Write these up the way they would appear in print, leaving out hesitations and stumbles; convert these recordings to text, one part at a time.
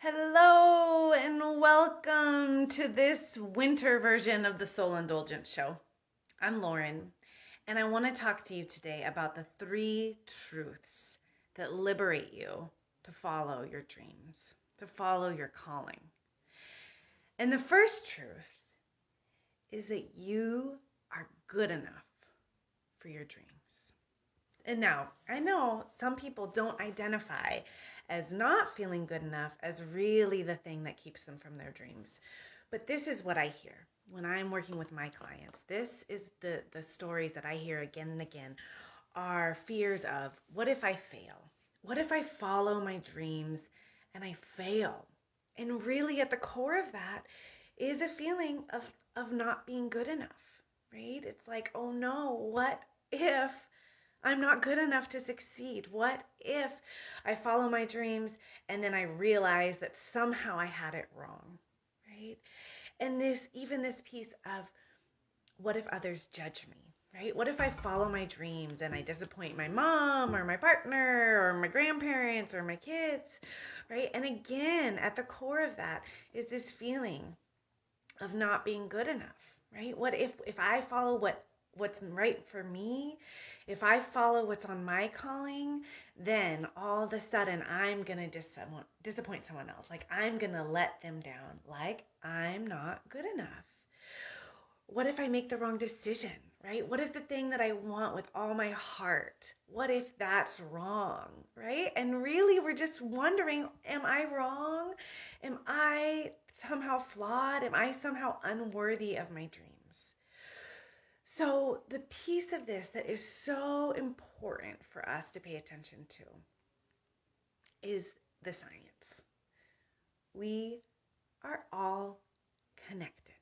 Hello and welcome to this winter version of the Soul Indulgence Show. I'm Lauren, and I want to talk to you today about the 3 truths that liberate you to follow your dreams, to follow your calling. And the first truth is that you are good enough for your dreams. And now, I know some people don't identify as not feeling good enough as really the thing that keeps them from their dreams. But this is what I hear when I'm working with my clients. This is the stories that I hear again and again are fears of, what if I fail? What if I follow my dreams and I fail? And really at the core of that is a feeling of not being good enough, right? It's like, oh no, what if I'm not good enough to succeed? What if I follow my dreams and then I realize that somehow I had it wrong, right? And this piece of, what if others judge me, right? What if I follow my dreams and I disappoint my mom or my partner or my grandparents or my kids, right? And again, at the core of that is this feeling of not being good enough, right? What if I follow what's right for me, if I follow what's on my calling, then all of a sudden I'm going to disappoint someone else. Like I'm going to let them down. Like I'm not good enough. What if I make the wrong decision, right? What if the thing that I want with all my heart, what if that's wrong, right? And really we're just wondering, am I wrong? Am I somehow flawed? Am I somehow unworthy of my dreams? So the piece of this that is so important for us to pay attention to is the science. We are all connected.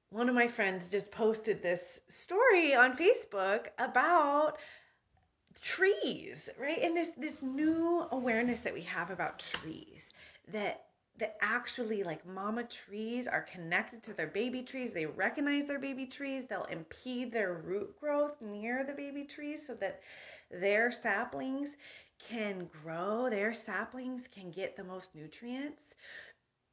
One of my friends just posted this story on Facebook about trees, right? And this new awareness that we have about trees, that actually, like, mama trees are connected to their baby trees. They recognize their baby trees. They'll impede their root growth near the baby trees so that their saplings can grow, their saplings can get the most nutrients.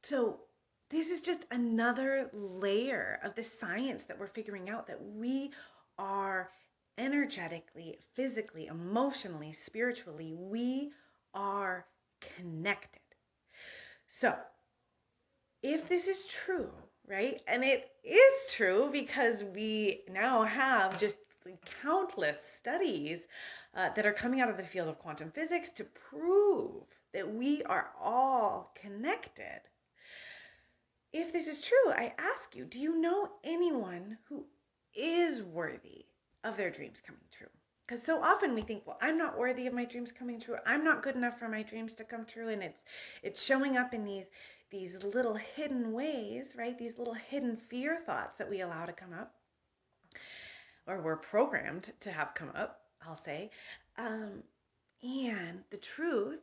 So this is just another layer of the science that we're figuring out, that we are energetically, physically, emotionally, spiritually, we are connected. So if this is true, right, and it is true because we now have just countless studies that are coming out of the field of quantum physics to prove that we are all connected. If this is true, I ask you, do you know anyone who is worthy of their dreams coming true? Because so often we think, well, I'm not worthy of my dreams coming true. I'm not good enough for my dreams to come true. And it's showing up in these little hidden ways, right? These little hidden fear thoughts that we allow to come up, or we're programmed to have come up, I'll say. And the truth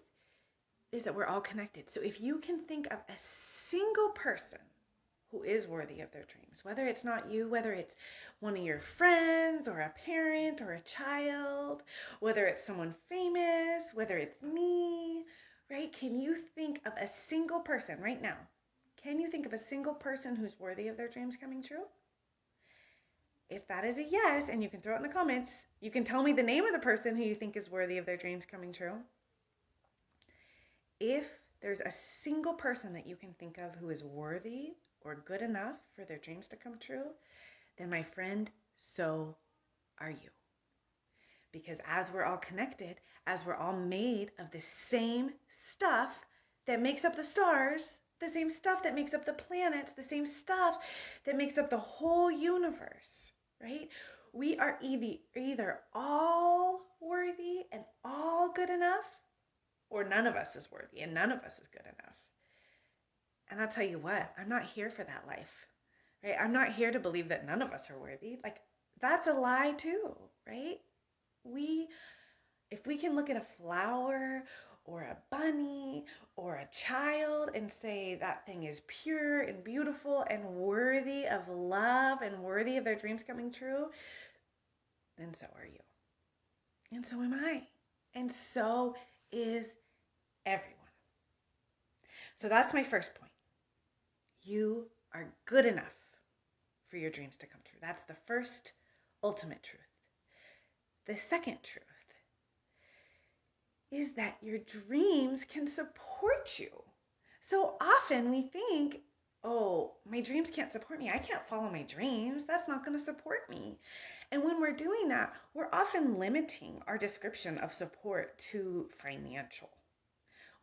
is that we're all connected. So if you can think of a single person who is worthy of their dreams, whether it's not you, whether it's one of your friends or a parent or a child, whether it's someone famous, whether it's me, right? Can you think of a single person right now? Can you think of a single person who's worthy of their dreams coming true? If that is a yes, and you can throw it in the comments, you can tell me the name of the person who you think is worthy of their dreams coming true. If there's a single person that you can think of who is worthy or good enough for their dreams to come true, then my friend, so are you. Because as we're all connected, as we're all made of the same stuff that makes up the stars, the same stuff that makes up the planets, the same stuff that makes up the whole universe, right? We are either all worthy and all good enough, or none of us is worthy and none of us is good enough. And I'll tell you what, I'm not here for that life, right? I'm not here to believe that none of us are worthy. Like, that's a lie too, right? If we can look at a flower or a bunny or a child and say that thing is pure and beautiful and worthy of love and worthy of their dreams coming true, then so are you. And so am I. And so is everyone. So that's my first point. You are good enough for your dreams to come true. That's the first ultimate truth. The second truth is that your dreams can support you. So often we think, oh, my dreams can't support me. I can't follow my dreams. That's not going to support me. And when we're doing that, we're often limiting our description of support to financial.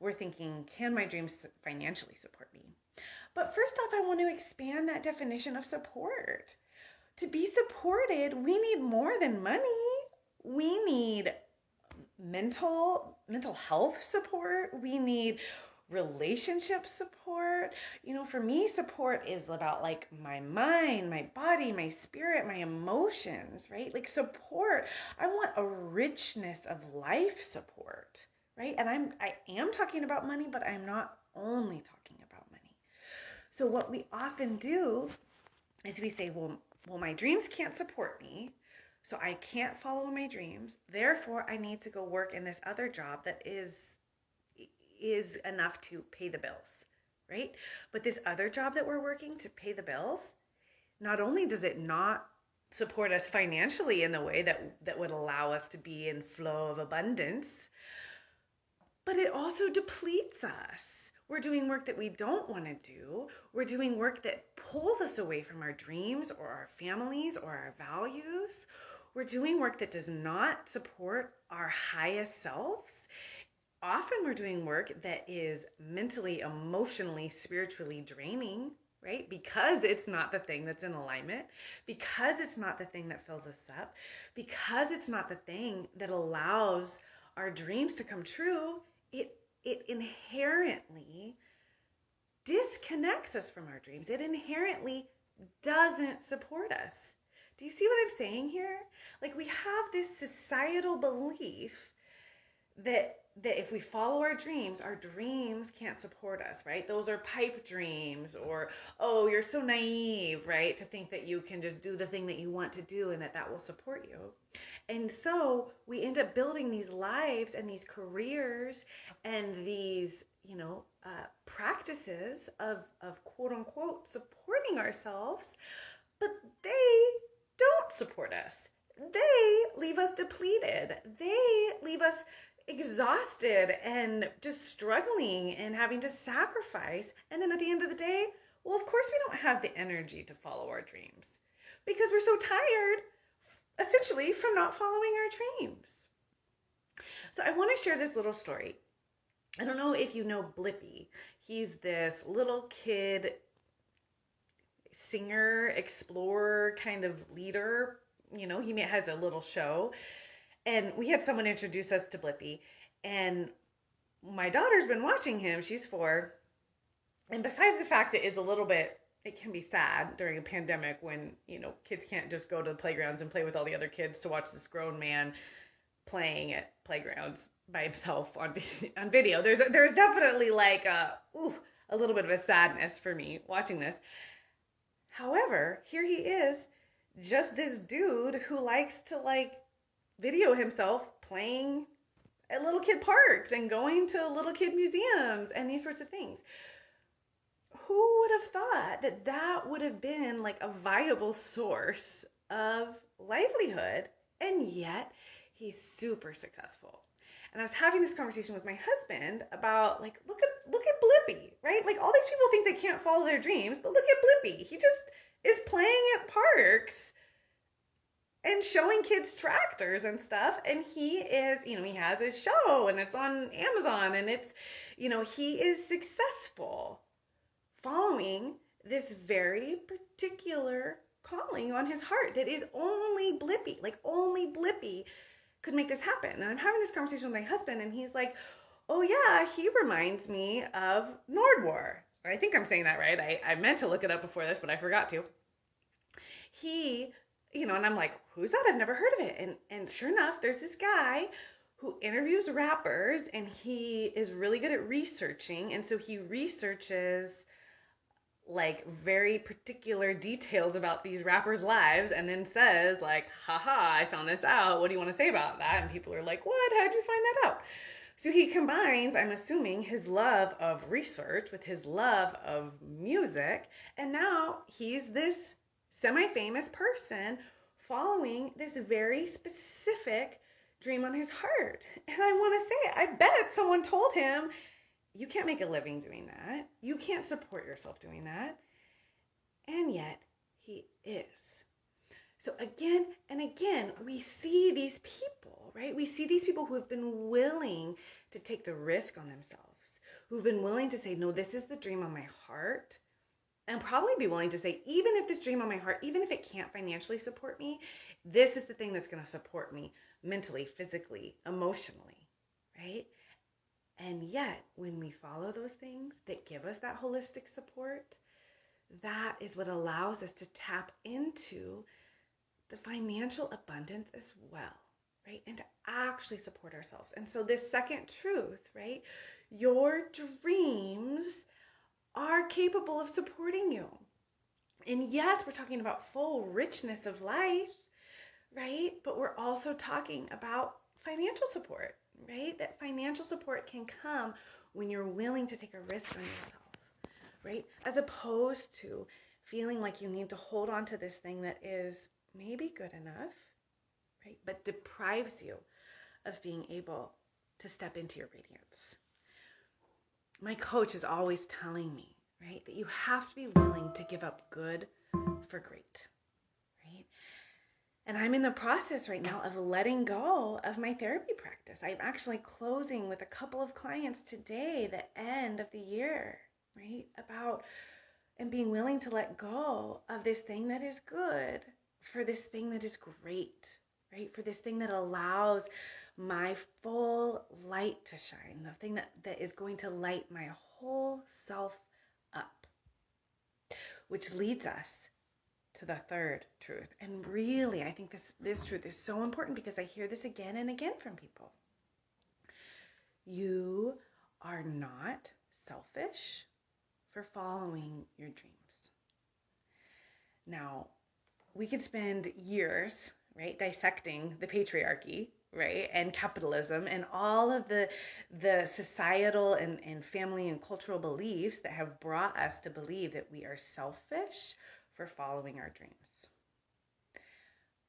We're thinking, can my dreams financially support me? But first off, I want to expand that definition of support. To be supported, we need more than money. We need mental health support. We need relationship support. For me, support is about like my mind, my body, my spirit, my emotions, right? Like support. I want a richness of life support, right? And I am talking about money, but I'm not only talking about money. So what we often do is we say, well, my dreams can't support me, so I can't follow my dreams. Therefore, I need to go work in this other job that is enough to pay the bills, right? But this other job that we're working to pay the bills, not only does it not support us financially in the way that would allow us to be in flow of abundance, but it also depletes us. We're doing work that we don't want to do. We're doing work that pulls us away from our dreams or our families or our values. We're doing work that does not support our highest selves. Often we're doing work that is mentally, emotionally, spiritually draining, right? Because it's not the thing that's in alignment, because it's not the thing that fills us up, because it's not the thing that allows our dreams to come true. It inherently disconnects us from our dreams. It inherently doesn't support us. Do you see what I'm saying here? Like we have this societal belief that if we follow our dreams can't support us, right? Those are pipe dreams, or, oh, you're so naive, right? To think that you can just do the thing that you want to do and that will support you. And so we end up building these lives and these careers and these, practices of quote unquote supporting ourselves, but they don't support us. They leave us depleted. They leave us exhausted and just struggling and having to sacrifice. And then at the end of the day, well, of course we don't have the energy to follow our dreams because we're so tired, essentially, from not following our dreams. So I want to share this little story. I don't know if you know Blippi. He's this little kid singer, explorer kind of leader. He has a little show. And we had someone introduce us to Blippi. And my daughter's been watching him. She's 4. And besides the fact that it can be sad during a pandemic when, kids can't just go to the playgrounds and play with all the other kids to watch this grown man playing at playgrounds by himself on video. There's definitely like a little bit of a sadness for me watching this. However, here he is, just this dude who likes to video himself playing at little kid parks and going to little kid museums and these sorts of things. Who would have thought that would have been like a viable source of livelihood? And yet he's super successful. And I was having this conversation with my husband about look at Blippi, right? Like all these people think they can't follow their dreams, but look at Blippi. He just is playing at parks and showing kids tractors and stuff. And he is, he has his show and it's on Amazon and it's, he is successful following this very particular calling on his heart that is only Blippi could make this happen. And I'm having this conversation with my husband and he's like, oh yeah, he reminds me of Nordwar. I think I'm saying that right. I meant to look it up before this, but I forgot to. And I'm like, who's that? I've never heard of it. And sure enough, there's this guy who interviews rappers and he is really good at researching. And so he researches very particular details about these rappers' lives and then says haha, I found this out. What do you want to say about that? And people are like, what? How'd you find that out? So he combines, I'm assuming, his love of research with his love of music, and now he's this semi-famous person following this very specific dream on his heart. And I want to say, I bet someone told him, you can't make a living doing that. You can't support yourself doing that. And yet, he is. So again and again, we see these people, right? We see these people who have been willing to take the risk on themselves, who've been willing to say, no, this is the dream on my heart. And probably be willing to say, even if this dream on my heart, even if it can't financially support me, this is the thing that's going to support me mentally, physically, emotionally, right? And yet, when we follow those things that give us that holistic support, that is what allows us to tap into the financial abundance as well, right? And to actually support ourselves. And so this second truth, right? Your dreams are capable of supporting you. And yes, we're talking about full richness of life, right? But we're also talking about financial support, right? That financial support can come when you're willing to take a risk on yourself, right? As opposed to feeling like you need to hold on to this thing that is maybe good enough, right? But deprives you of being able to step into your radiance. My coach is always telling me, right, that you have to be willing to give up good for great, right? And I'm in the process right now of letting go of my therapy practice. I'm actually closing with a couple of clients today, the end of the year, right? And being willing to let go of this thing that is good for this thing that is great, right? For this thing that allows my full light to shine, the thing that is going to light my whole self up, which leads us to the third truth. And really, I think this truth is so important because I hear this again and again from people. You are not selfish for following your dreams. Now, we could spend years, right, dissecting the patriarchy, right, and capitalism and all of the societal and family and cultural beliefs that have brought us to believe that we are selfish for following our dreams.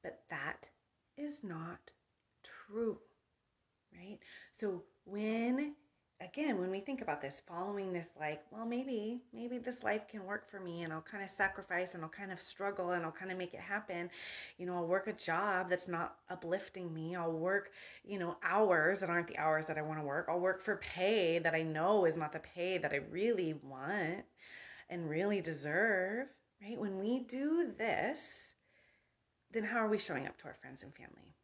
But that is not true, right? So when we think about this, following this, like, well, maybe this life can work for me and I'll kind of sacrifice and I'll kind of struggle and I'll kind of make it happen. I'll work a job that's not uplifting me. I'll work, hours that aren't the hours that I want to work. I'll work for pay that I know is not the pay that I really want and really deserve, right? When we do this, then how are we showing up to our friends and family?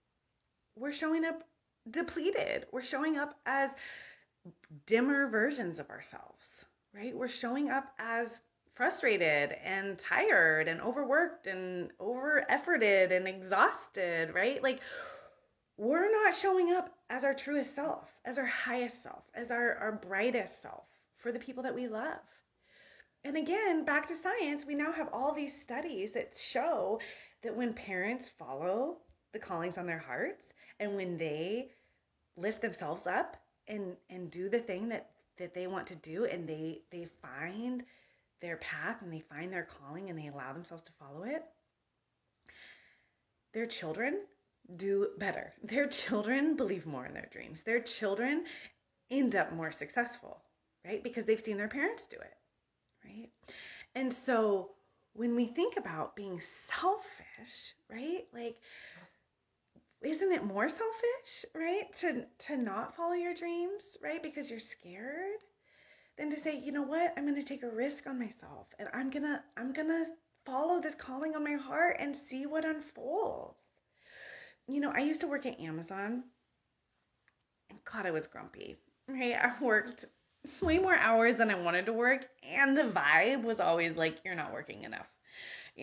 We're showing up depleted. We're showing up as dimmer versions of ourselves, right? We're showing up as frustrated and tired and overworked and over-efforted and exhausted, right? Like, we're not showing up as our truest self, as our highest self, as our brightest self for the people that we love. And again, back to science, we now have all these studies that show that when parents follow the callings on their hearts and when they lift themselves up and do the thing that they want to do, and they find their path and they find their calling and they allow themselves to follow it, their children do better. Their children believe more in their dreams. Their children end up more successful, right? Because they've seen their parents do it, right? And so when we think about being selfish, right? Like, isn't it more selfish, right, to not follow your dreams, right, because you're scared, than to say, you know what, I'm going to take a risk on myself and I'm going to follow this calling on my heart and see what unfolds. I used to work at Amazon, and God, I was grumpy, right? I worked way more hours than I wanted to work, and the vibe was always like, you're not working enough.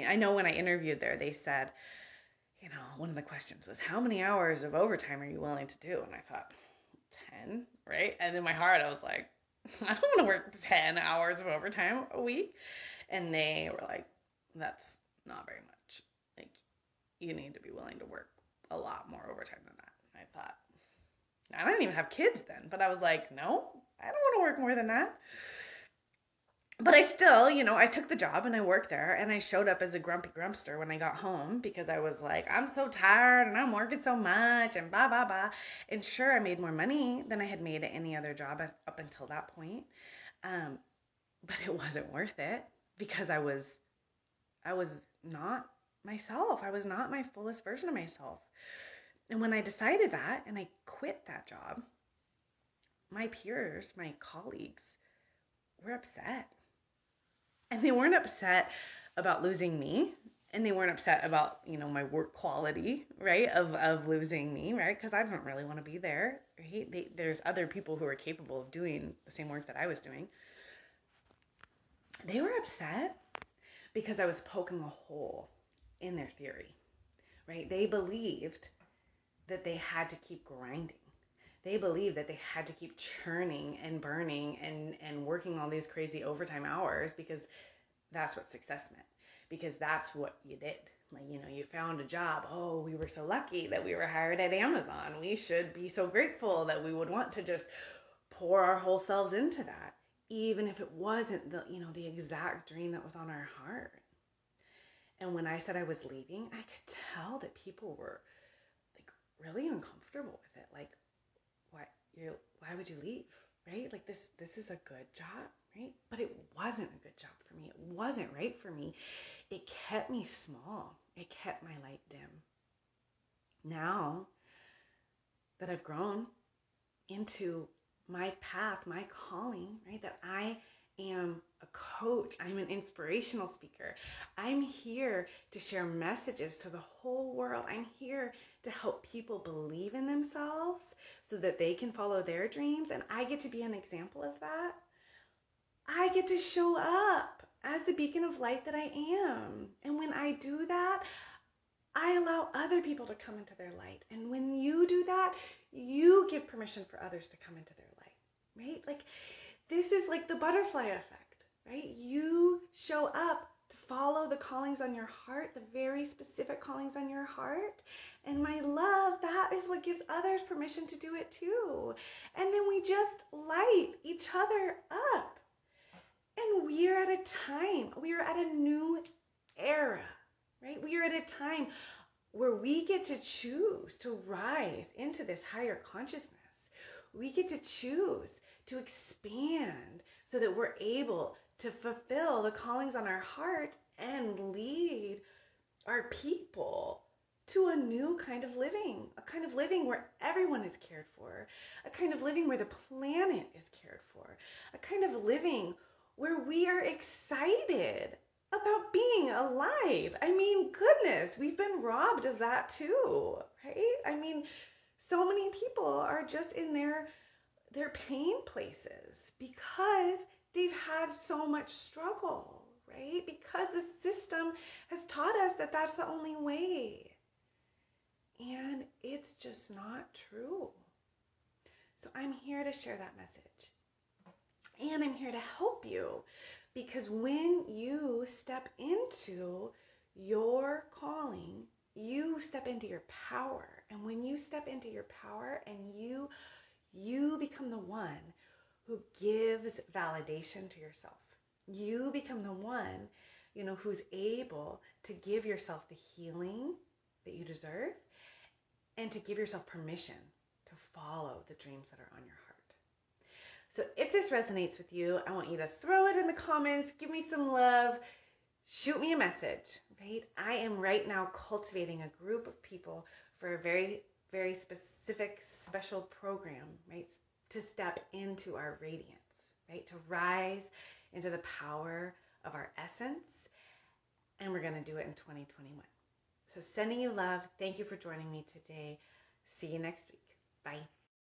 I know when I interviewed there, they said, one of the questions was, how many hours of overtime are you willing to do? And I thought, 10, right? And in my heart, I was like, I don't want to work 10 hours of overtime a week. And they were like, that's not very much. Like, you need to be willing to work a lot more overtime than that. And I thought, I didn't even have kids then, but I was like, no, I don't want to work more than that. But I still, I took the job and I worked there, and I showed up as a grumpy grumpster when I got home because I was like, I'm so tired and I'm working so much and blah, blah, blah. And sure, I made more money than I had made at any other job up until that point. Um, but it wasn't worth it because I was not myself. I was not my fullest version of myself. And when I decided that and I quit that job, my peers, my colleagues were upset. And they weren't upset about losing me. And they weren't upset about, my work quality, right? Of losing me, right? Because I didn't really want to be there, right? There's other people who are capable of doing the same work that I was doing. They were upset because I was poking a hole in their theory, right? They believed that they had to keep grinding. They believed that they had to keep churning and burning and working all these crazy overtime hours because that's what success meant. Because that's what you did. Like, you found a job. Oh, we were so lucky that we were hired at Amazon. We should be so grateful that we would want to just pour our whole selves into that, even if it wasn't the exact dream that was on our heart. And when I said I was leaving, I could tell that people were like really uncomfortable with it. Like, why would you leave? Right? Like this is a good job, right? But it wasn't a good job for me. It wasn't right for me. It kept me small. It kept my light dim. Now that I've grown into my path, my calling, right? That I am a coach. I'm an inspirational speaker. I'm here to share messages to the whole world. I'm here to help people believe in themselves so that they can follow their dreams. And I get to be an example of that. I get to show up as the beacon of light that I am. And when I do that, I allow other people to come into their light. And when you do that, you give permission for others to come into their light, right? Like, this is like the butterfly effect, right? You show up to follow the callings on your heart, the very specific callings on your heart. And my love, that is what gives others permission to do it too. And then we just light each other up. And we are at a new era, right? We are at a time where we get to choose to rise into this higher consciousness. We get to choose to expand so that we're able to fulfill the callings on our heart and lead our people to a new kind of living, a kind of living where everyone is cared for, a kind of living where the planet is cared for, a kind of living where we are excited about being alive. I mean, goodness, we've been robbed of that too, right? I mean, so many people are just in their pain places because they've had so much struggle, right? Because the system has taught us that that's the only way. And it's just not true. So I'm here to share that message. And I'm here to help you, because when you step into your calling, you step into your power. And when you step into your power and you become the one who gives validation to yourself. You become the one, who's able to give yourself the healing that you deserve and to give yourself permission to follow the dreams that are on your heart. So if this resonates with you, I want you to throw it in the comments, give me some love, shoot me a message, right? I am right now cultivating a group of people for a very, very specific, special program, right? To step into our radiance, right? To rise into the power of our essence. And we're going to do it in 2021. So sending you love. Thank you for joining me today. See you next week. Bye.